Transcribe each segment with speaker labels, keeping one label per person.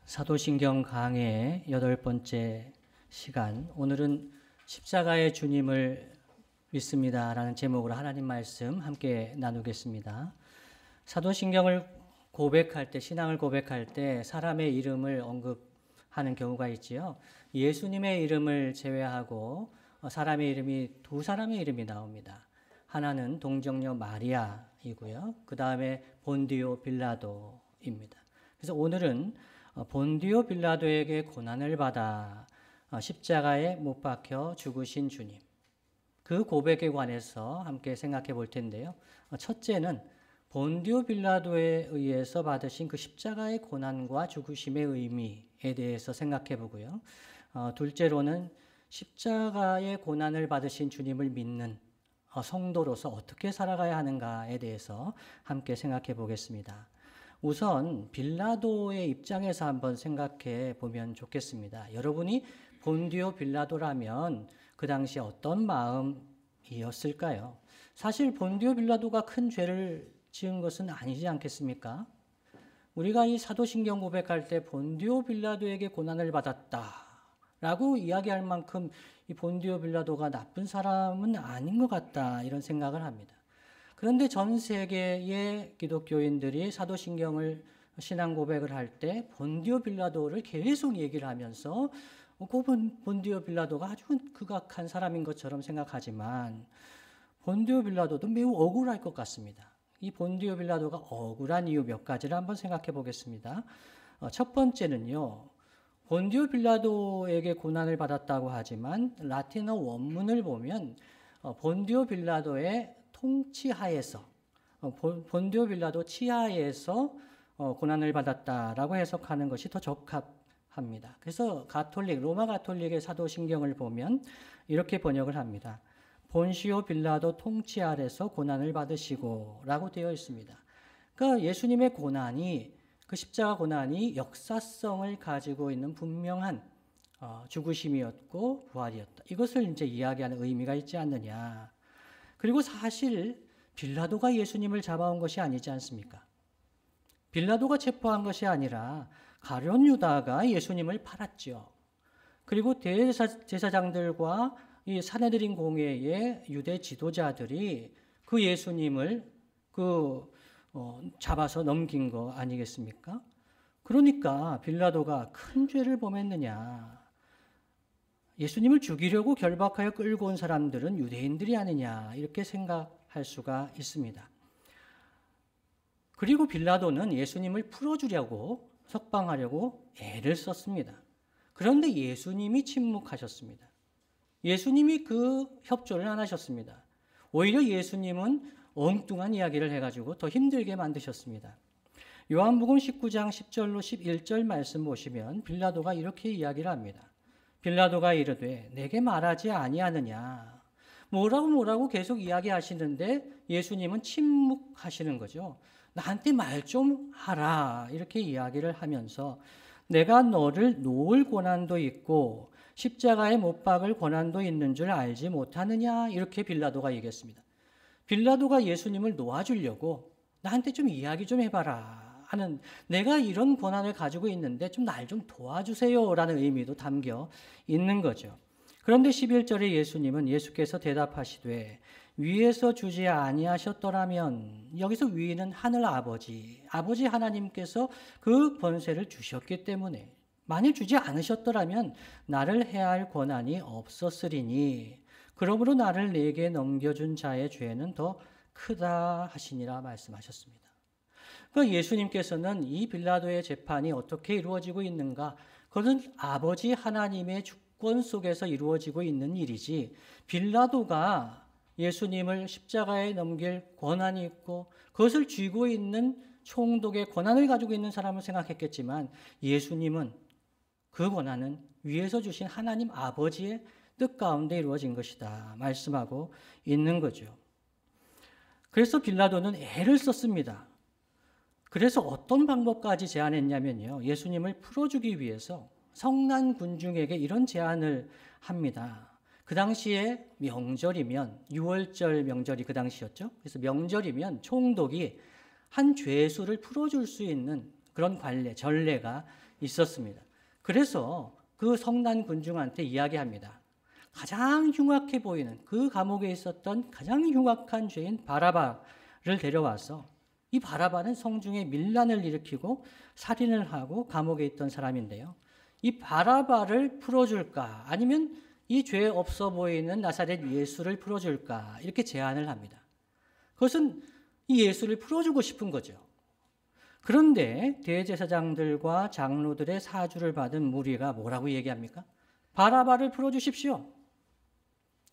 Speaker 1: 사도신경 강의 8번째 시간, 오늘은 십자가의 주님을 믿습니다라는 제목으로 하나님 말씀 함께 나누겠습니다. 사도신경을 고백할 때, 신앙을 고백할 때 사람의 이름을 언급하는 경우가 있지요. 예수님의 이름을 제외하고 사람의 이름이 두 사람의 이름이 나옵니다. 하나는 동정녀 마리아이고요. 그 다음에 본디오 빌라도입니다. 그래서 오늘은 본디오 빌라도에게 고난을 받아 십자가에 못 박혀 죽으신 주님, 그 고백에 관해서 함께 생각해 볼 텐데요. 첫째는 본디오 빌라도에 의해서 받으신 그 십자가의 고난과 죽으심의 의미에 대해서 생각해 보고요. 둘째로는 십자가의 고난을 받으신 주님을 믿는 성도로서 어떻게 살아가야 하는가에 대해서 함께 생각해 보겠습니다. 우선 빌라도의 입장에서 한번 생각해 보면 좋겠습니다. 여러분이 본디오 빌라도라면 그 당시 어떤 마음이었을까요? 사실 본디오 빌라도가 큰 죄를 지은 것은 아니지 않겠습니까? 우리가 이 사도신경 고백할 때 본디오 빌라도에게 고난을 받았다라고 이야기할 만큼 이 본디오 빌라도가 나쁜 사람은 아닌 것 같다, 이런 생각을 합니다. 그런데 전 세계의 기독교인들이 사도신경을 신앙 고백을 할 때 본디오 빌라도를 계속 얘기를 하면서 그 본디오 빌라도가 아주 극악한 사람인 것처럼 생각하지만 본디오 빌라도도 매우 억울할 것 같습니다. 이 본디오 빌라도가 억울한 이유 몇 가지를 한번 생각해 보겠습니다. 첫 번째는요, 본디오 빌라도에게 고난을 받았다고 하지만 라틴어 원문을 보면 본디오 빌라도의 통치하에서, 본디오 빌라도 치하에서 고난을 받았다라고 해석하는 것이 더 적합합니다. 그래서 로마 가톨릭의 사도신경을 보면 이렇게 번역을 합니다. 본시오 빌라도 통치 아래서 고난을 받으시고 라고 되어 있습니다. 그러니까 예수님의 고난이, 그 십자가 고난이 역사성을 가지고 있는 분명한 죽으심이었고 부활이었다, 이것을 이제 이야기하는 의미가 있지 않느냐. 그리고 사실 빌라도가 예수님을 잡아온 것이 아니지 않습니까? 빌라도가 체포한 것이 아니라 가룟 유다가 예수님을 팔았죠. 그리고 대제사장들과 이 산헤드린 공회의 유대 지도자들이 그 예수님을 잡아서 넘긴 거 아니겠습니까? 그러니까 빌라도가 큰 죄를 범했느냐, 예수님을 죽이려고 결박하여 끌고 온 사람들은 유대인들이 아니냐, 이렇게 생각할 수가 있습니다. 그리고 빌라도는 예수님을 풀어주려고, 석방하려고 애를 썼습니다. 그런데 예수님이 침묵하셨습니다. 예수님이 그 협조를 안 하셨습니다. 오히려 예수님은 엉뚱한 이야기를 해가지고 더 힘들게 만드셨습니다. 요한복음 19장 10절로 11절 말씀 보시면 빌라도가 이렇게 이야기를 합니다. 빌라도가 이르되 내게 말하지 아니하느냐. 뭐라고 계속 이야기하시는데 예수님은 침묵하시는 거죠. 나한테 말 좀 하라, 이렇게 이야기를 하면서 내가 너를 놓을 고난도 있고 십자가에 못 박을 고난도 있는 줄 알지 못하느냐, 이렇게 빌라도가 얘기했습니다. 빌라도가 예수님을 놓아주려고 나한테 좀 이야기 좀 해봐라 하는, 내가 이런 고난을 가지고 있는데 좀 날 좀 도와주세요 라는 의미도 담겨 있는 거죠. 그런데 11절에 예수께서 대답하시되 위에서 주지 아니하셨더라면, 여기서 위는 하늘 아버지 하나님께서 그 권세를 주셨기 때문에, 만일 주지 않으셨더라면 나를 해할 권한이 없었으리니 그러므로 나를 내게 넘겨준 자의 죄는 더 크다 하시니라 말씀하셨습니다. 그러니까 예수님께서는 이 빌라도의 재판이 어떻게 이루어지고 있는가, 그것은 아버지 하나님의 주권 속에서 이루어지고 있는 일이지, 빌라도가 예수님을 십자가에 넘길 권한이 있고 그것을 쥐고 있는 총독의 권한을 가지고 있는 사람을 생각했겠지만, 예수님은 그 권한은 위에서 주신 하나님 아버지의 뜻 가운데 이루어진 것이다 말씀하고 있는 거죠. 그래서 빌라도는 애를 썼습니다. 그래서 어떤 방법까지 제안했냐면요, 예수님을 풀어주기 위해서 성난 군중에게 이런 제안을 합니다. 그 당시에 명절이면, 6월절 명절이 그 당시였죠. 그래서 명절이면 총독이 한 죄수를 풀어줄 수 있는 그런 관례, 전례가 있었습니다. 그래서 그 성난 군중한테 이야기합니다. 가장 흉악해 보이는 그 감옥에 있었던 가장 흉악한 죄인 바라바를 데려와서, 이 바라바는 성중에 밀란을 일으키고 살인을 하고 감옥에 있던 사람인데요. 이 바라바를 풀어줄까, 아니면 이 죄 없어 보이는 나사렛 예수를 풀어줄까, 이렇게 제안을 합니다. 그것은 이 예수를 풀어주고 싶은 거죠. 그런데 대제사장들과 장로들의 사주를 받은 무리가 뭐라고 얘기합니까? 바라바를 풀어주십시오.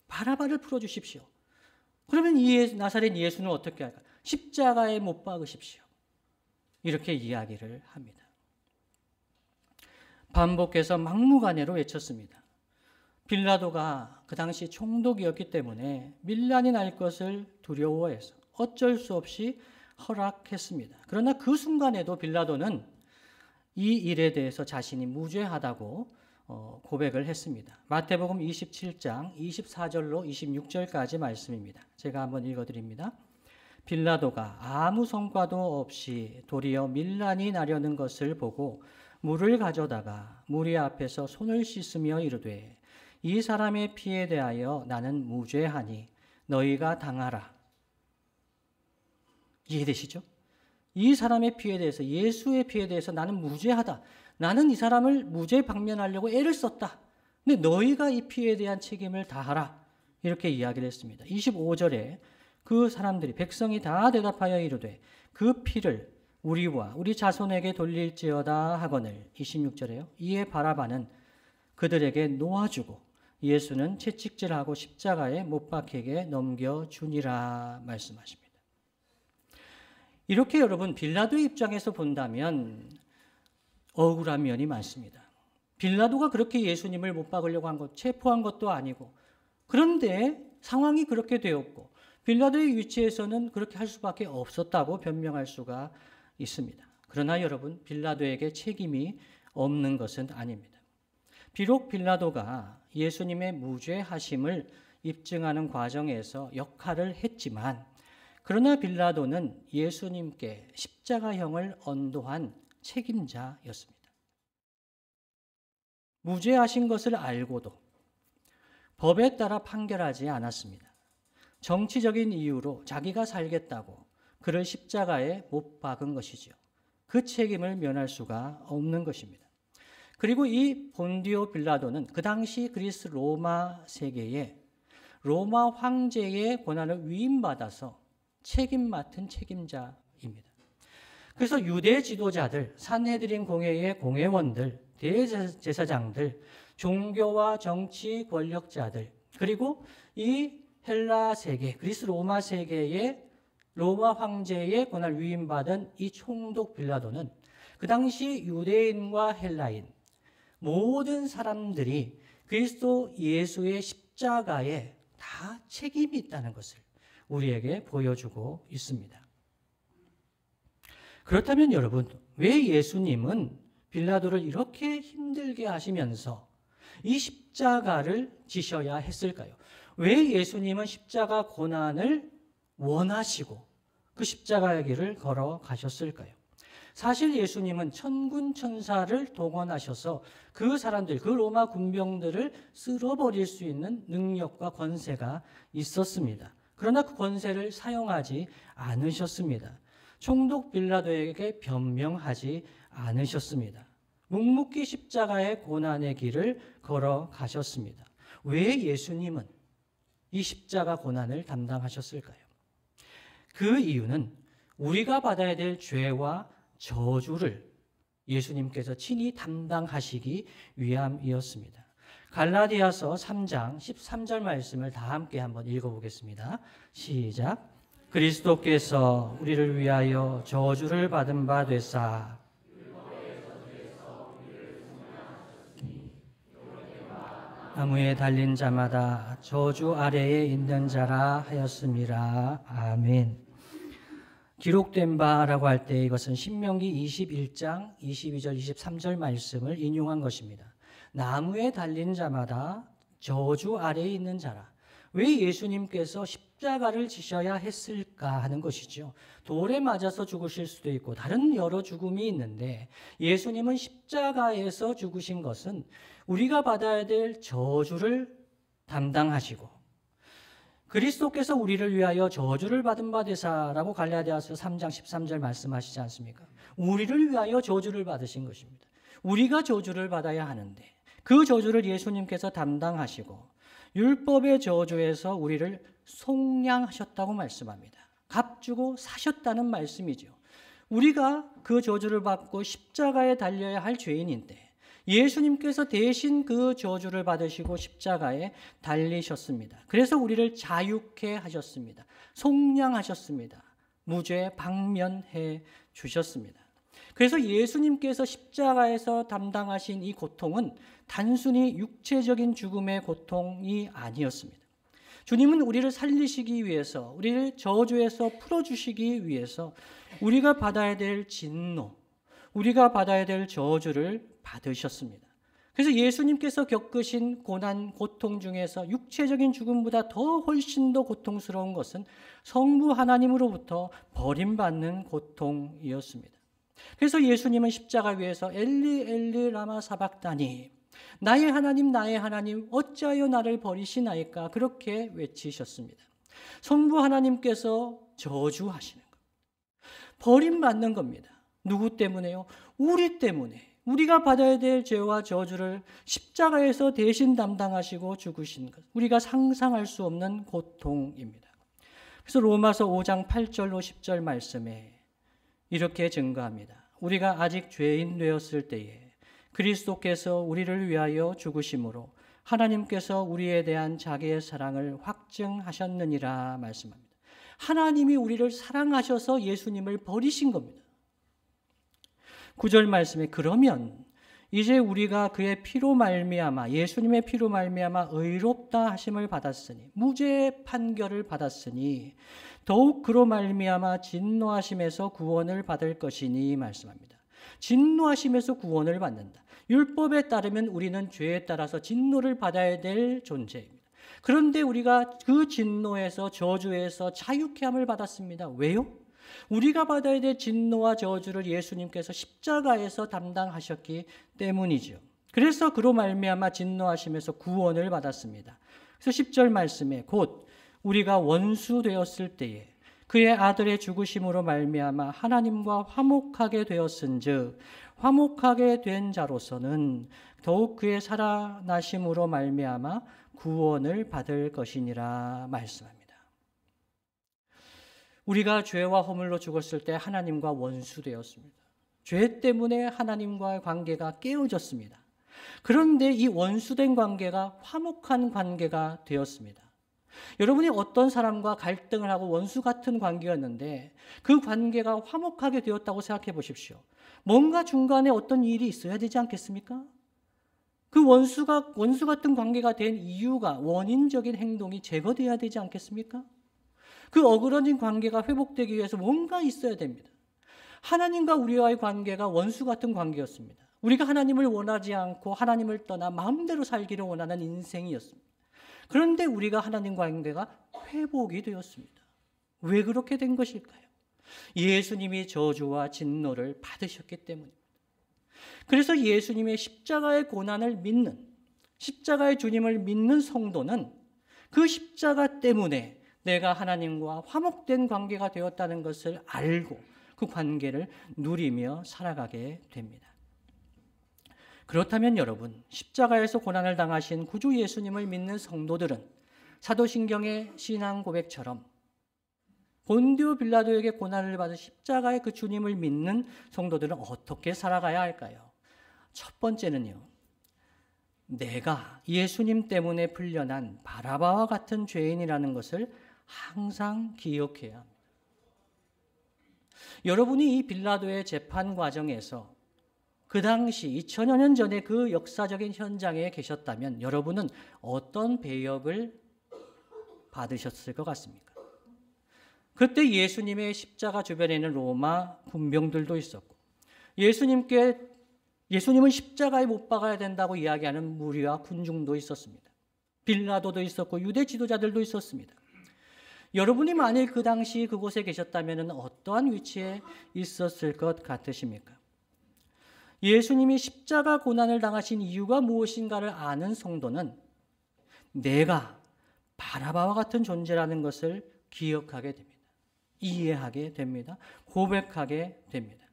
Speaker 1: 바라바를 풀어주십시오. 그러면 이 나사렛 예수는 어떻게 할까? 십자가에 못 박으십시오. 이렇게 이야기를 합니다. 반복해서 막무가내로 외쳤습니다. 빌라도가 그 당시 총독이었기 때문에 밀란이 날 것을 두려워해서 어쩔 수 없이 허락했습니다. 그러나 그 순간에도 빌라도는 이 일에 대해서 자신이 무죄하다고 고백을 했습니다. 마태복음 27장 24절로 26절까지 말씀입니다. 제가 한번 읽어드립니다. 빌라도가 아무 성과도 없이 도리어 밀란이 나려는 것을 보고 물을 가져다가 무리 앞에서 손을 씻으며 이르되 이 사람의 피에 대하여 나는 무죄하니 너희가 당하라. 이해되시죠? 이 사람의 피에 대해서, 예수의 피에 대해서 나는 무죄하다. 나는 이 사람을 무죄 방면하려고 애를 썼다. 근데 너희가 이 피에 대한 책임을 다하라. 이렇게 이야기를 했습니다. 25절에 그 사람들이, 백성이 다 대답하여 이르되 그 피를 우리와 우리 자손에게 돌릴지어다 하거늘. 26절에요. 이에 바라바는 그들에게 놓아주고 예수는 채찍질하고 십자가에 못 박히게 넘겨주니라 말씀하십니다. 이렇게 여러분, 빌라도의 입장에서 본다면 억울한 면이 많습니다. 빌라도가 그렇게 예수님을 못 박으려고 한 것, 체포한 것도 아니고, 그런데 상황이 그렇게 되었고 빌라도의 위치에서는 그렇게 할 수밖에 없었다고 변명할 수가 있습니다. 그러나 여러분, 빌라도에게 책임이 없는 것은 아닙니다. 비록 빌라도가 예수님의 무죄하심을 입증하는 과정에서 역할을 했지만, 그러나 빌라도는 예수님께 십자가형을 언도한 책임자였습니다. 무죄하신 것을 알고도 법에 따라 판결하지 않았습니다. 정치적인 이유로 자기가 살겠다고 그를 십자가에 못 박은 것이죠. 그 책임을 면할 수가 없는 것입니다. 그리고 이 본디오 빌라도는 그 당시 그리스 로마 세계에 로마 황제의 권한을 위임받아서 책임 맡은 책임자입니다. 그래서 유대 지도자들, 산헤드린 공회의 공회원들, 대제사장들, 종교와 정치 권력자들, 그리고 이 헬라 세계, 그리스 로마 세계의 로마 황제의 권한을 위임받은 이 총독 빌라도는 그 당시 유대인과 헬라인 모든 사람들이 그리스도 예수의 십자가에 다 책임이 있다는 것을 우리에게 보여주고 있습니다. 그렇다면 여러분, 왜 예수님은 빌라도를 이렇게 힘들게 하시면서 이 십자가를 지셔야 했을까요? 왜 예수님은 십자가 고난을 원하시고 그 십자가의 길을 걸어가셨을까요? 사실 예수님은 천군 천사를 동원하셔서 그 사람들, 그 로마 군병들을 쓸어버릴 수 있는 능력과 권세가 있었습니다. 그러나 그 권세를 사용하지 않으셨습니다. 총독 빌라도에게 변명하지 않으셨습니다. 묵묵히 십자가의 고난의 길을 걸어가셨습니다. 왜 예수님은 이 십자가 고난을 담당하셨을까요? 그 이유는 우리가 받아야 될 죄와 저주를 예수님께서 친히 담당하시기 위함이었습니다. 갈라디아서 3장 13절 말씀을 다 함께 한번 읽어보겠습니다. 시작. 그리스도께서 우리를 위하여 저주를 받은 바 되사 나무에 달린 자마다 저주 아래에 있는 자라 하였음이라. 아멘. 기록된 바라고 할 때 이것은 신명기 21장 22절 23절 말씀을 인용한 것입니다. 나무에 달린 자마다 저주 아래에 있는 자라. 왜 예수님께서 십자가를 지셔야 했을까 하는 것이죠. 돌에 맞아서 죽으실 수도 있고 다른 여러 죽음이 있는데 예수님은 십자가에서 죽으신 것은 우리가 받아야 될 저주를 담당하시고 그리스도께서 우리를 위하여 저주를 받은 바 되사라고 갈라디아서 3장 13절 말씀하시지 않습니까? 우리를 위하여 저주를 받으신 것입니다. 우리가 저주를 받아야 하는데 그 저주를 예수님께서 담당하시고 율법의 저주에서 우리를 속량하셨다고 말씀합니다. 값주고 사셨다는 말씀이죠. 우리가 그 저주를 받고 십자가에 달려야 할 죄인인데 예수님께서 대신 그 저주를 받으시고 십자가에 달리셨습니다. 그래서 우리를 자유케 하셨습니다. 속량하셨습니다. 무죄 방면해 주셨습니다. 그래서 예수님께서 십자가에서 담당하신 이 고통은 단순히 육체적인 죽음의 고통이 아니었습니다. 주님은 우리를 살리시기 위해서, 우리를 저주에서 풀어주시기 위해서 우리가 받아야 될 진노, 우리가 받아야 될 저주를 받으셨습니다. 그래서 예수님께서 겪으신 고난, 고통 중에서 육체적인 죽음보다 더 훨씬 더 고통스러운 것은 성부 하나님으로부터 버림받는 고통이었습니다. 그래서 예수님은 십자가 위에서 엘리 엘리 라마 사박다니 나의 하나님 어찌하여 나를 버리시나이까 그렇게 외치셨습니다. 성부 하나님께서 저주하시는 겁니다. 버림받는 겁니다. 누구 때문에요? 우리 때문에. 우리가 받아야 될 죄와 저주를 십자가에서 대신 담당하시고 죽으신 것. 우리가 상상할 수 없는 고통입니다. 그래서 로마서 5장 8절로 10절 말씀에 이렇게 증거합니다. 우리가 아직 죄인 되었을 때에 그리스도께서 우리를 위하여 죽으심으로 하나님께서 우리에 대한 자기의 사랑을 확증하셨느니라 말씀합니다. 하나님이 우리를 사랑하셔서 예수님을 버리신 겁니다. 9절 말씀에 그러면 이제 우리가 그의 피로 말미암아 예수님의 피로 말미암아 의롭다 하심을 받았으니 무죄 판결을 받았으니 더욱 그로 말미암아 진노하심에서 구원을 받을 것이니 말씀합니다. 진노하심에서 구원을 받는다. 율법에 따르면 우리는 죄에 따라서 진노를 받아야 될 존재입니다. 그런데 우리가 그 진노에서 저주에서 자유케 함을 받았습니다. 왜요? 우리가 받아야 될 진노와 저주를 예수님께서 십자가에서 담당하셨기 때문이죠. 그래서 그로 말미암아 진노하심에서 구원을 받았습니다. 그래서 10절 말씀에 곧 우리가 원수 되었을 때에 그의 아들의 죽으심으로 말미암아 하나님과 화목하게 되었은즉 화목하게 된 자로서는 더욱 그의 살아나심으로 말미암아 구원을 받을 것이니라 말씀합니다. 우리가 죄와 허물로 죽었을 때 하나님과 원수되었습니다. 죄 때문에 하나님과의 관계가 깨어졌습니다. 그런데 이 원수된 관계가 화목한 관계가 되었습니다. 여러분이 어떤 사람과 갈등을 하고 원수 같은 관계였는데 그 관계가 화목하게 되었다고 생각해 보십시오. 뭔가 중간에 어떤 일이 있어야 되지 않겠습니까? 그 원수 같은 관계가 된 이유가 원인적인 행동이 제거되어야 되지 않겠습니까? 그 어그러진 관계가 회복되기 위해서 뭔가 있어야 됩니다. 하나님과 우리와의 관계가 원수 같은 관계였습니다. 우리가 하나님을 원하지 않고 하나님을 떠나 마음대로 살기를 원하는 인생이었습니다. 그런데 우리가 하나님과의 관계가 회복이 되었습니다. 왜 그렇게 된 것일까요? 예수님이 저주와 진노를 받으셨기 때문입니다. 그래서 예수님의 십자가의 고난을 믿는, 십자가의 주님을 믿는 성도는 그 십자가 때문에 내가 하나님과 화목된 관계가 되었다는 것을 알고 그 관계를 누리며 살아가게 됩니다. 그렇다면 여러분, 십자가에서 고난을 당하신 구주 예수님을 믿는 성도들은 사도신경의 신앙 고백처럼 본디오 빌라도에게 고난을 받은 십자가의 그 주님을 믿는 성도들은 어떻게 살아가야 할까요? 첫 번째는요, 내가 예수님 때문에 풀려난 바라바와 같은 죄인이라는 것을 항상 기억해야 합니다. 여러분이 이 빌라도의 재판 과정에서 그 당시 2000여 년 전에 그 역사적인 현장에 계셨다면 여러분은 어떤 배역을 받으셨을 것 같습니까? 그때 예수님의 십자가 주변에는 로마 군병들도 있었고 예수님을 십자가에 못 박아야 된다고 이야기하는 무리와 군중도 있었습니다. 빌라도도 있었고 유대 지도자들도 있었습니다. 여러분이 만일 그 당시 그곳에 계셨다면 어떠한 위치에 있었을 것 같으십니까? 예수님이 십자가 고난을 당하신 이유가 무엇인가를 아는 성도는 내가 바라바와 같은 존재라는 것을 기억하게 됩니다. 이해하게 됩니다. 고백하게 됩니다.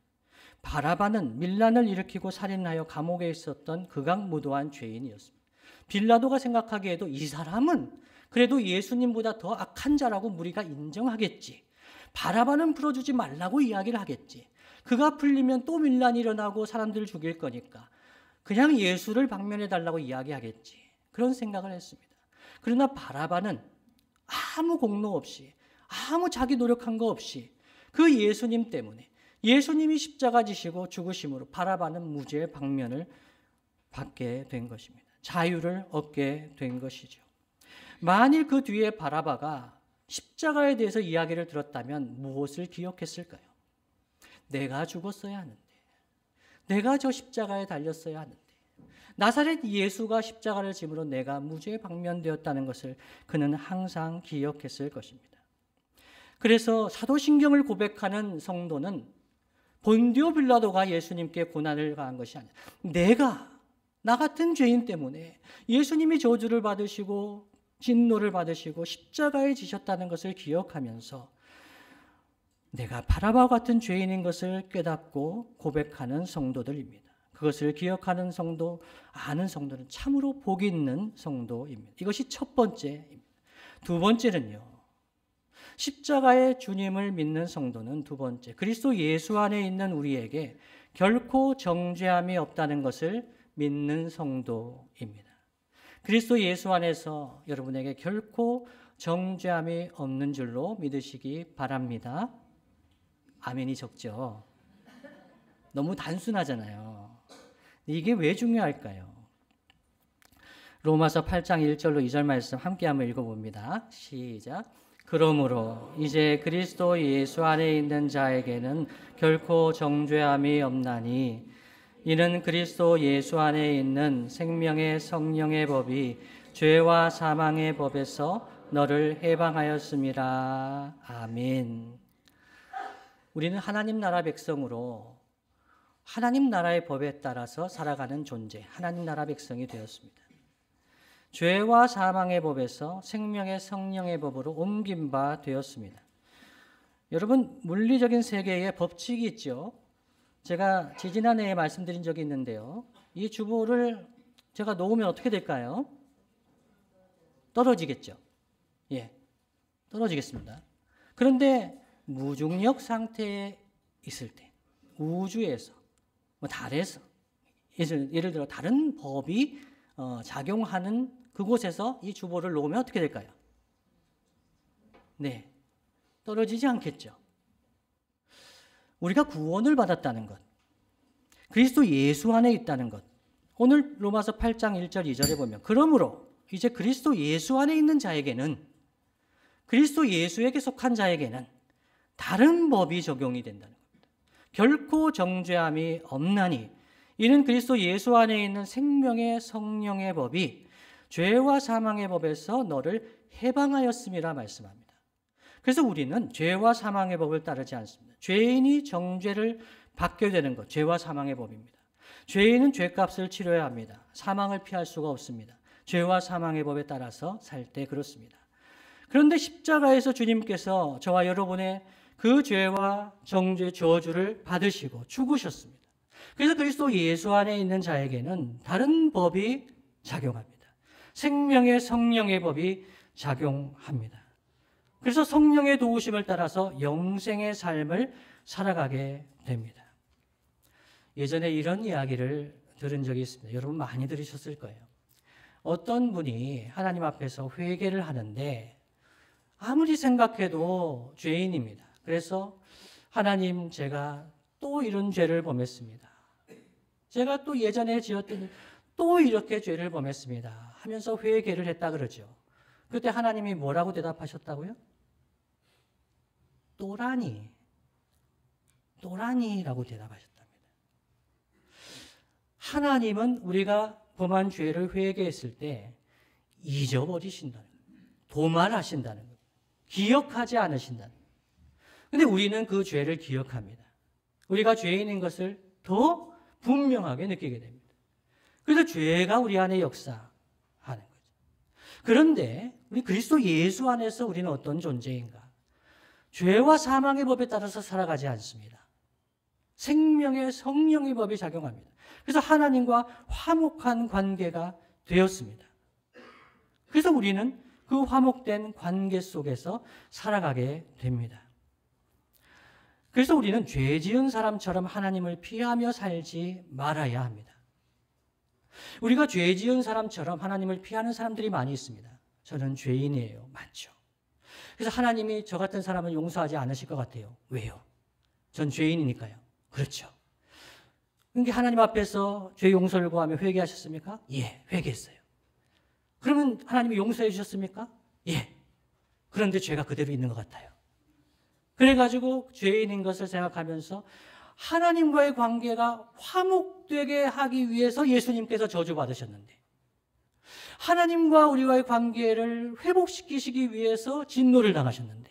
Speaker 1: 바라바는 밀란을 일으키고 살인하여 감옥에 있었던 극악무도한 죄인이었습니다. 빌라도가 생각하기에도 이 사람은 그래도 예수님보다 더 악한 자라고 무리가 인정하겠지. 바라바는 풀어주지 말라고 이야기를 하겠지. 그가 풀리면 또 밀란이 일어나고 사람들을 죽일 거니까 그냥 예수를 방면해달라고 이야기하겠지. 그런 생각을 했습니다. 그러나 바라바는 아무 공로 없이 아무 자기 노력한 거 없이 그 예수님 때문에 예수님이 십자가 지시고 죽으심으로 바라바는 무죄의 방면을 받게 된 것입니다. 자유를 얻게 된 것이죠. 만일 그 뒤에 바라바가 십자가에 대해서 이야기를 들었다면 무엇을 기억했을까요? 내가 죽었어야 하는데, 내가 저 십자가에 달렸어야 하는데, 나사렛 예수가 십자가를 짐으로 내가 무죄의 방면되었다는 것을 그는 항상 기억했을 것입니다. 그래서 사도신경을 고백하는 성도는 본디오 빌라도가 예수님께 고난을 가한 것이 아니라 내가 나 같은 죄인 때문에 예수님이 저주를 받으시고 진노를 받으시고 십자가에 지셨다는 것을 기억하면서 내가 바라바와 같은 죄인인 것을 깨닫고 고백하는 성도들입니다. 그것을 기억하는 성도, 아는 성도는 참으로 복 있는 성도입니다. 이것이 첫 번째입니다. 두 번째는요. 십자가의 주님을 믿는 성도는 두 번째, 그리스도 예수 안에 있는 우리에게 결코 정죄함이 없다는 것을 믿는 성도입니다. 그리스도 예수 안에서 여러분에게 결코 정죄함이 없는 줄로 믿으시기 바랍니다. 아멘이 적죠? 너무 단순하잖아요. 이게 왜 중요할까요? 로마서 8장 1절로 2절 말씀 함께 한번 읽어봅니다. 시작. 그러므로 이제 그리스도 예수 안에 있는 자에게는 결코 정죄함이 없나니 이는 그리스도 예수 안에 있는 생명의 성령의 법이 죄와 사망의 법에서 너를 해방하였음이라. 아멘. 우리는 하나님 나라 백성으로 하나님 나라의 법에 따라서 살아가는 존재, 하나님 나라 백성이 되었습니다. 죄와 사망의 법에서 생명의 성령의 법으로 옮긴 바 되었습니다. 여러분, 물리적인 세계에 법칙이 있죠. 제가 지지난해에 말씀드린 적이 있는데요. 이 주보를 제가 놓으면 어떻게 될까요? 떨어지겠죠. 예, 떨어지겠습니다. 그런데 무중력 상태에 있을 때, 우주에서, 달에서, 예를 들어 다른 법이 작용하는 그곳에서 이 주보를 놓으면 어떻게 될까요? 네, 떨어지지 않겠죠. 우리가 구원을 받았다는 것, 그리스도 예수 안에 있다는 것, 오늘 로마서 8장 1절 2절에 보면 그러므로 이제 그리스도 예수 안에 있는 자에게는, 그리스도 예수에게 속한 자에게는 다른 법이 적용이 된다는 겁니다. 결코 정죄함이 없나니 이는 그리스도 예수 안에 있는 생명의 성령의 법이 죄와 사망의 법에서 너를 해방하였음이라 말씀합니다. 그래서 우리는 죄와 사망의 법을 따르지 않습니다. 죄인이 정죄를 받게 되는 것, 죄와 사망의 법입니다. 죄인은 죄값을 치러야 합니다. 사망을 피할 수가 없습니다. 죄와 사망의 법에 따라서 살 때 그렇습니다. 그런데 십자가에서 주님께서 저와 여러분의 그 죄와 정죄 저주를 받으시고 죽으셨습니다. 그래서 그리스도 예수 안에 있는 자에게는 다른 법이 작용합니다. 생명의 성령의 법이 작용합니다. 그래서 성령의 도우심을 따라서 영생의 삶을 살아가게 됩니다. 예전에 이런 이야기를 들은 적이 있습니다. 여러분 많이 들으셨을 거예요. 어떤 분이 하나님 앞에서 회개를 하는데 아무리 생각해도 죄인입니다. 그래서 하나님, 제가 또 이런 죄를 범했습니다. 제가 또 예전에 지었던 또 이렇게 죄를 범했습니다 하면서 회개를 했다 그러죠. 그때 하나님이 뭐라고 대답하셨다고요? 또라니라고 대답하셨답니다. 하나님은 우리가 범한 죄를 회개했을 때 잊어버리신다는 거예요. 도말하신다는 거예요. 기억하지 않으신다. 근데 우리는 그 죄를 기억합니다. 우리가 죄인인 것을 더 분명하게 느끼게 됩니다. 그래서 죄가 우리 안에 역사하는 거죠. 그런데 우리 그리스도 예수 안에서 우리는 어떤 존재인가? 죄와 사망의 법에 따라서 살아가지 않습니다. 생명의 성령의 법이 작용합니다. 그래서 하나님과 화목한 관계가 되었습니다. 그래서 우리는 그 화목된 관계 속에서 살아가게 됩니다. 그래서 우리는 죄 지은 사람처럼 하나님을 피하며 살지 말아야 합니다. 우리가 죄 지은 사람처럼 하나님을 피하는 사람들이 많이 있습니다. 저는 죄인이에요. 많죠. 그래서 하나님이 저 같은 사람을 용서하지 않으실 것 같아요. 왜요? 전 죄인이니까요. 그렇죠. 그런데 하나님 앞에서 죄 용서를 구하며 회개하셨습니까? 예, 회개했어요. 그러면 하나님이 용서해 주셨습니까? 예. 그런데 죄가 그대로 있는 것 같아요. 그래가지고 죄인인 것을 생각하면서 하나님과의 관계가 화목되게 하기 위해서 예수님께서 저주받으셨는데, 하나님과 우리와의 관계를 회복시키시기 위해서 진노를 당하셨는데,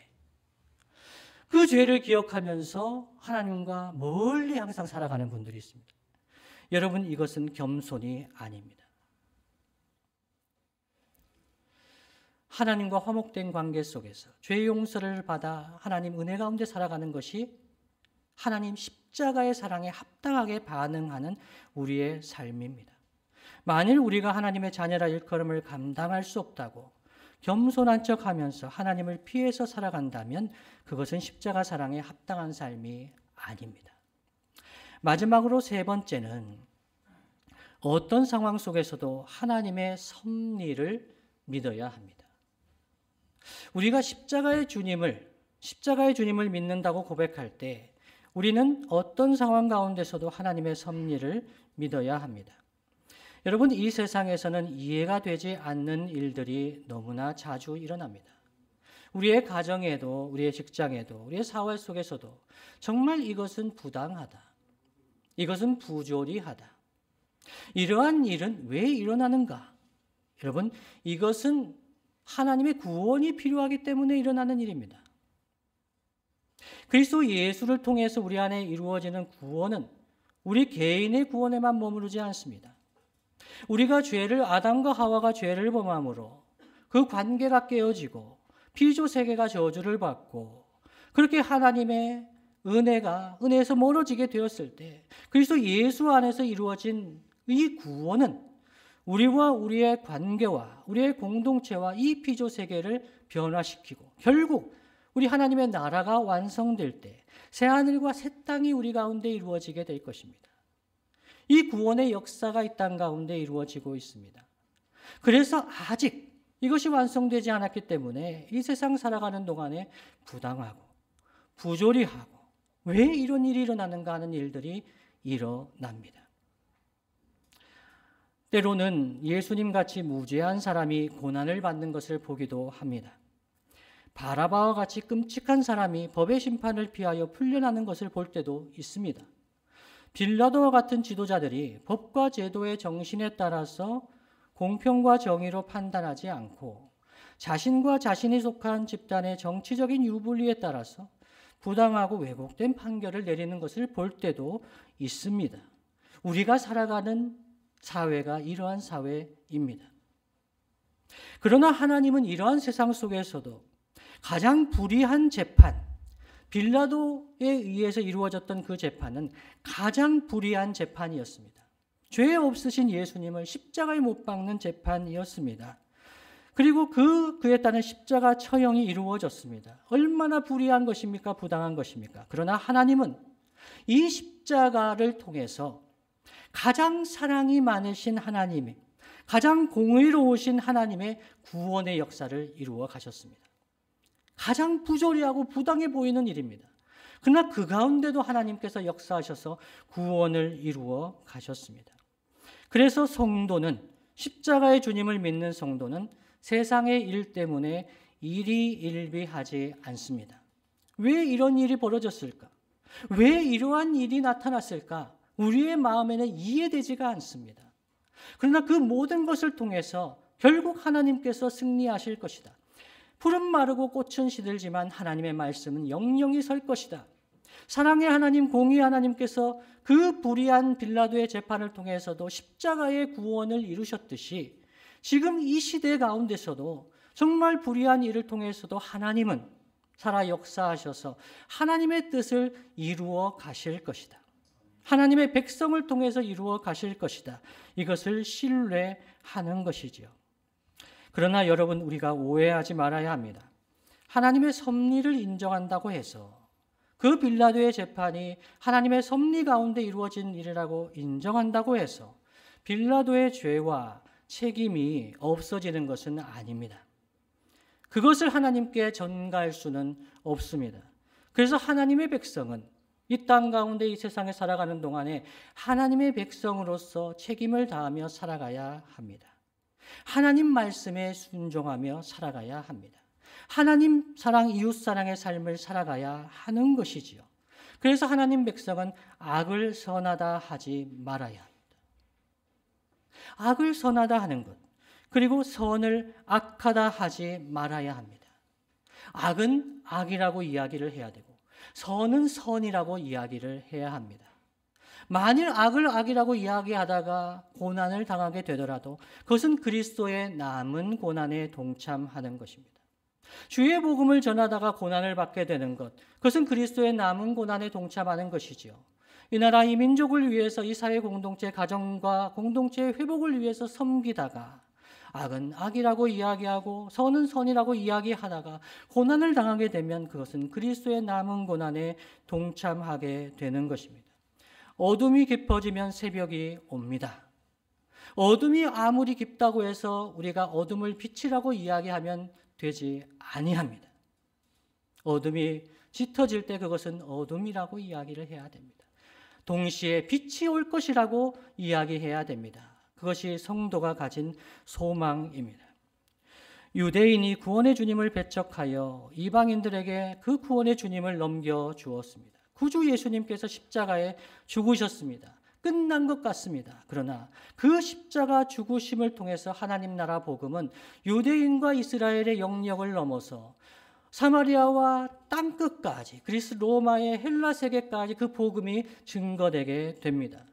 Speaker 1: 그 죄를 기억하면서 하나님과 멀리 항상 살아가는 분들이 있습니다. 여러분, 이것은 겸손이 아닙니다. 하나님과 화목된 관계 속에서 죄 용서를 받아 하나님 은혜 가운데 살아가는 것이 하나님 십자가의 사랑에 합당하게 반응하는 우리의 삶입니다. 만일 우리가 하나님의 자녀라 일컬음을 감당할 수 없다고 겸손한 척하면서 하나님을 피해서 살아간다면 그것은 십자가 사랑에 합당한 삶이 아닙니다. 마지막으로 세 번째는 어떤 상황 속에서도 하나님의 섭리를 믿어야 합니다. 우리가 십자가의 주님을 믿는다고 고백할 때 우리는 어떤 상황 가운데서도 하나님의 섭리를 믿어야 합니다. 여러분, 이 세상에서는 이해가 되지 않는 일들이 너무나 자주 일어납니다. 우리의 가정에도, 우리의 직장에도, 우리의 사회 속에서도 정말 이것은 부당하다, 이것은 부조리하다, 이러한 일은 왜 일어나는가? 여러분, 이것은 하나님의 구원이 필요하기 때문에 일어나는 일입니다. 그리스도 예수를 통해서 우리 안에 이루어지는 구원은 우리 개인의 구원에만 머무르지 않습니다. 우리가 아담과 하와가 죄를 범함으로 그 관계가 깨어지고 피조 세계가 저주를 받고 그렇게 하나님의 은혜에서 멀어지게 되었을 때 그리스도 예수 안에서 이루어진 이 구원은 우리와 우리의 관계와 우리의 공동체와 이 피조 세계를 변화시키고 결국 우리 하나님의 나라가 완성될 때 새하늘과 새 땅이 우리 가운데 이루어지게 될 것입니다. 이 구원의 역사가 이 땅 가운데 이루어지고 있습니다. 그래서 아직 이것이 완성되지 않았기 때문에 이 세상 살아가는 동안에 부당하고 부조리하고 왜 이런 일이 일어나는가 하는 일들이 일어납니다. 때로는 예수님같이 무죄한 사람이 고난을 받는 것을 보기도 합니다. 바라바와 같이 끔찍한 사람이 법의 심판을 피하여 풀려나는 것을 볼 때도 있습니다. 빌라도와 같은 지도자들이 법과 제도의 정신에 따라서 공평과 정의로 판단하지 않고 자신과 자신이 속한 집단의 정치적인 유불리에 따라서 부당하고 왜곡된 판결을 내리는 것을 볼 때도 있습니다. 우리가 살아가는 사회가 이러한 사회입니다. 그러나 하나님은 이러한 세상 속에서도 가장 불의한 재판, 빌라도에 의해서 이루어졌던 그 재판은 가장 불의한 재판이었습니다. 죄 없으신 예수님을 십자가에 못 박는 재판이었습니다. 그리고 그에 따른 십자가 처형이 이루어졌습니다. 얼마나 불의한 것입니까? 부당한 것입니까? 그러나 하나님은 이 십자가를 통해서 가장 사랑이 많으신 하나님, 가장 공의로우신 하나님의 구원의 역사를 이루어 가셨습니다. 가장 부조리하고 부당해 보이는 일입니다. 그러나 그 가운데도 하나님께서 역사하셔서 구원을 이루어 가셨습니다. 그래서 성도는, 십자가의 주님을 믿는 성도는 세상의 일 때문에 일희일비하지 않습니다. 왜 이런 일이 벌어졌을까? 왜 이러한 일이 나타났을까? 우리의 마음에는 이해되지가 않습니다. 그러나 그 모든 것을 통해서 결국 하나님께서 승리하실 것이다. 풀은 마르고 꽃은 시들지만 하나님의 말씀은 영영이 설 것이다. 사랑의 하나님, 공의의 하나님께서 그 불의한 빌라도의 재판을 통해서도 십자가의 구원을 이루셨듯이 지금 이 시대 가운데서도 정말 불의한 일을 통해서도 하나님은 살아 역사하셔서 하나님의 뜻을 이루어 가실 것이다. 하나님의 백성을 통해서 이루어 가실 것이다. 이것을 신뢰하는 것이지요. 그러나 여러분, 우리가 오해하지 말아야 합니다. 하나님의 섭리를 인정한다고 해서 그 빌라도의 재판이 하나님의 섭리 가운데 이루어진 일이라고 인정한다고 해서 빌라도의 죄와 책임이 없어지는 것은 아닙니다. 그것을 하나님께 전가할 수는 없습니다. 그래서 하나님의 백성은 이 땅 가운데 이 세상에 살아가는 동안에 하나님의 백성으로서 책임을 다하며 살아가야 합니다. 하나님 말씀에 순종하며 살아가야 합니다. 하나님 사랑, 이웃 사랑의 삶을 살아가야 하는 것이지요. 그래서 하나님 백성은 악을 선하다 하지 말아야 합니다. 악을 선하다 하는 것, 그리고 선을 악하다 하지 말아야 합니다. 악은 악이라고 이야기를 해야 되고 선은 선이라고 이야기를 해야 합니다. 만일 악을 악이라고 이야기하다가 고난을 당하게 되더라도 그것은 그리스도의 남은 고난에 동참하는 것입니다. 주의 복음을 전하다가 고난을 받게 되는 것, 그것은 그리스도의 남은 고난에 동참하는 것이지요. 이 나라, 이 민족을 위해서 이 사회 공동체, 가정과 공동체의 회복을 위해서 섬기다가 악은 악이라고 이야기하고 선은 선이라고 이야기하다가 고난을 당하게 되면 그것은 그리스도의 남은 고난에 동참하게 되는 것입니다. 어둠이 깊어지면 새벽이 옵니다. 어둠이 아무리 깊다고 해서 우리가 어둠을 빛이라고 이야기하면 되지 아니합니다. 어둠이 짙어질 때 그것은 어둠이라고 이야기를 해야 됩니다. 동시에 빛이 올 것이라고 이야기해야 됩니다. 그것이 성도가 가진 소망입니다. 유대인이 구원의 주님을 배척하여 이방인들에게 그 구원의 주님을 넘겨주었습니다. 구주 예수님께서 십자가에 죽으셨습니다. 끝난 것 같습니다. 그러나 그 십자가 죽으심을 통해서 하나님 나라 복음은 유대인과 이스라엘의 영역을 넘어서 사마리아와 땅끝까지, 그리스 로마의 헬라 세계까지 그 복음이 증거되게 됩니다.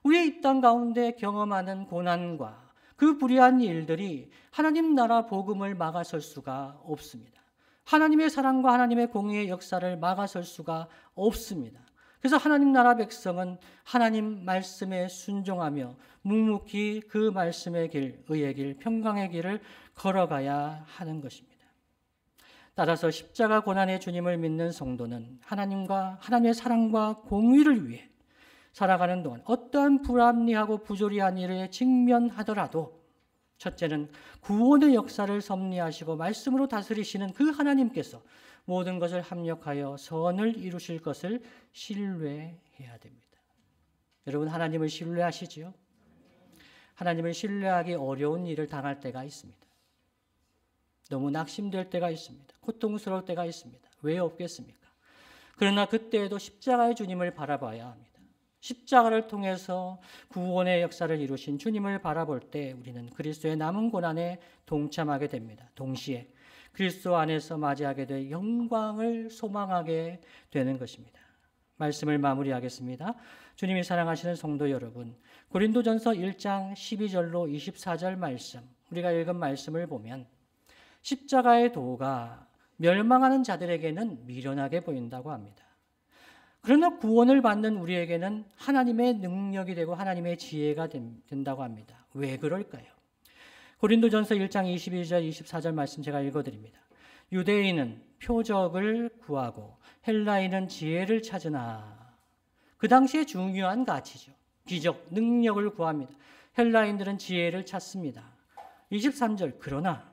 Speaker 1: 우리의 이 땅 가운데 경험하는 고난과 그 불의한 일들이 하나님 나라 복음을 막아설 수가 없습니다. 하나님의 사랑과 하나님의 공의의 역사를 막아설 수가 없습니다. 그래서 하나님 나라 백성은 하나님 말씀에 순종하며 묵묵히 그 말씀의 길, 의의 길, 평강의 길을 걸어가야 하는 것입니다. 따라서 십자가 고난의 주님을 믿는 성도는 하나님과 하나님의 사랑과 공의를 위해 살아가는 동안 어떠한 불합리하고 부조리한 일에 직면하더라도 첫째는 구원의 역사를 섭리하시고 말씀으로 다스리시는 그 하나님께서 모든 것을 합력하여 선을 이루실 것을 신뢰해야 됩니다. 여러분, 하나님을 신뢰하시지요? 하나님을 신뢰하기 어려운 일을 당할 때가 있습니다. 너무 낙심될 때가 있습니다. 고통스러울 때가 있습니다. 왜 없겠습니까? 그러나 그때에도 십자가의 주님을 바라봐야 합니다. 십자가를 통해서 구원의 역사를 이루신 주님을 바라볼 때 우리는 그리스도의 남은 고난에 동참하게 됩니다. 동시에 그리스도 안에서 맞이하게 될 영광을 소망하게 되는 것입니다. 말씀을 마무리하겠습니다. 주님이 사랑하시는 성도 여러분, 고린도전서 1장 12절로 24절 말씀, 우리가 읽은 말씀을 보면 십자가의 도가 멸망하는 자들에게는 미련하게 보인다고 합니다. 그러나 구원을 받는 우리에게는 하나님의 능력이 되고 하나님의 지혜가 된다고 합니다. 왜 그럴까요? 고린도전서 1장 22절 24절 말씀 제가 읽어드립니다. 유대인은 표적을 구하고 헬라인은 지혜를 찾으나, 그 당시에 중요한 가치죠. 기적, 능력을 구합니다. 헬라인들은 지혜를 찾습니다. 23절, 그러나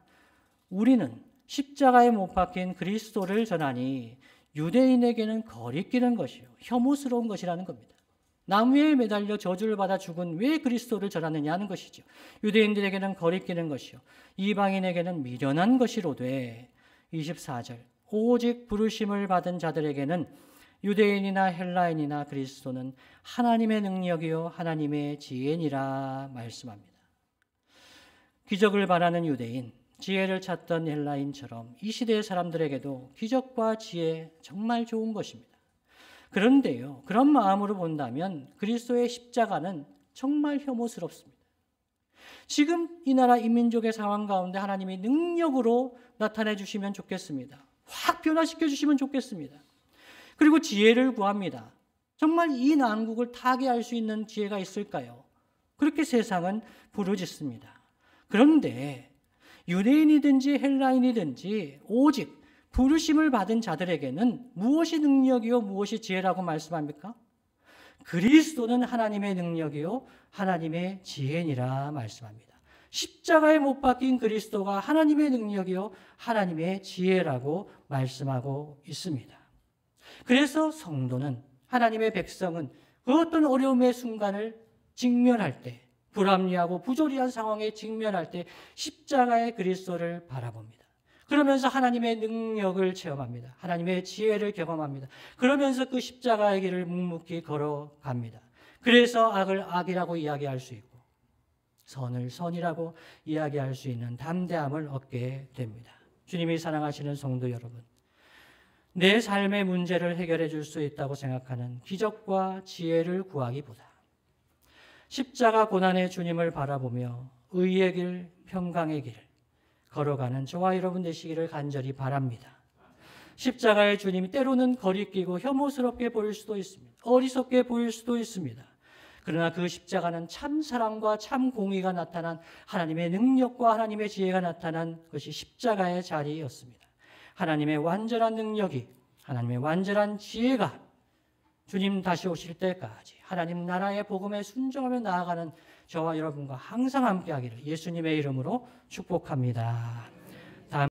Speaker 1: 우리는 십자가에 못 박힌 그리스도를 전하니 유대인에게는 거리끼는 것이요 혐오스러운 것이라는 겁니다. 나무에 매달려 저주를 받아 죽은 왜 그리스도를 전하느냐 하는 것이죠. 유대인들에게는 거리끼는 것이요 이방인에게는 미련한 것이로되 24절, 오직 부르심을 받은 자들에게는 유대인이나 헬라인이나 그리스도는 하나님의 능력이요 하나님의 지혜니라 말씀합니다. 기적을 바라는 유대인, 지혜를 찾던 헬라인처럼 이 시대의 사람들에게도 기적과 지혜 정말 좋은 것입니다. 그런데요, 그런 마음으로 본다면 그리스도의 십자가는 정말 혐오스럽습니다. 지금 이 나라 이 민족의 상황 가운데 하나님이 능력으로 나타내 주시면 좋겠습니다. 확 변화시켜 주시면 좋겠습니다. 그리고 지혜를 구합니다. 정말 이 난국을 타개할 수 있는 지혜가 있을까요? 그렇게 세상은 부르짖습니다. 그런데 유대인이든지 헬라인이든지 오직 부르심을 받은 자들에게는 무엇이 능력이요 무엇이 지혜라고 말씀합니까? 그리스도는 하나님의 능력이요 하나님의 지혜니라 말씀합니다. 십자가에 못 박힌 그리스도가 하나님의 능력이요 하나님의 지혜라고 말씀하고 있습니다. 그래서 성도는, 하나님의 백성은 그 어떤 어려움의 순간을 직면할 때, 불합리하고 부조리한 상황에 직면할 때 십자가의 그리스도를 바라봅니다. 그러면서 하나님의 능력을 체험합니다. 하나님의 지혜를 경험합니다. 그러면서 그 십자가의 길을 묵묵히 걸어갑니다. 그래서 악을 악이라고 이야기할 수 있고 선을 선이라고 이야기할 수 있는 담대함을 얻게 됩니다. 주님이 사랑하시는 성도 여러분, 내 삶의 문제를 해결해 줄 수 있다고 생각하는 기적과 지혜를 구하기보다 십자가 고난의 주님을 바라보며 의의 길, 평강의 길 걸어가는 저와 여러분 되시기를 간절히 바랍니다. 십자가의 주님이 때로는 거리끼고 혐오스럽게 보일 수도 있습니다. 어리석게 보일 수도 있습니다. 그러나 그 십자가는 참 사랑과 참 공의가 나타난 하나님의 능력과 하나님의 지혜가 나타난 것이 십자가의 자리였습니다. 하나님의 완전한 능력이, 하나님의 완전한 지혜가 주님 다시 오실 때까지 하나님 나라의 복음에 순종하며 나아가는 저와 여러분과 항상 함께하기를 예수님의 이름으로 축복합니다.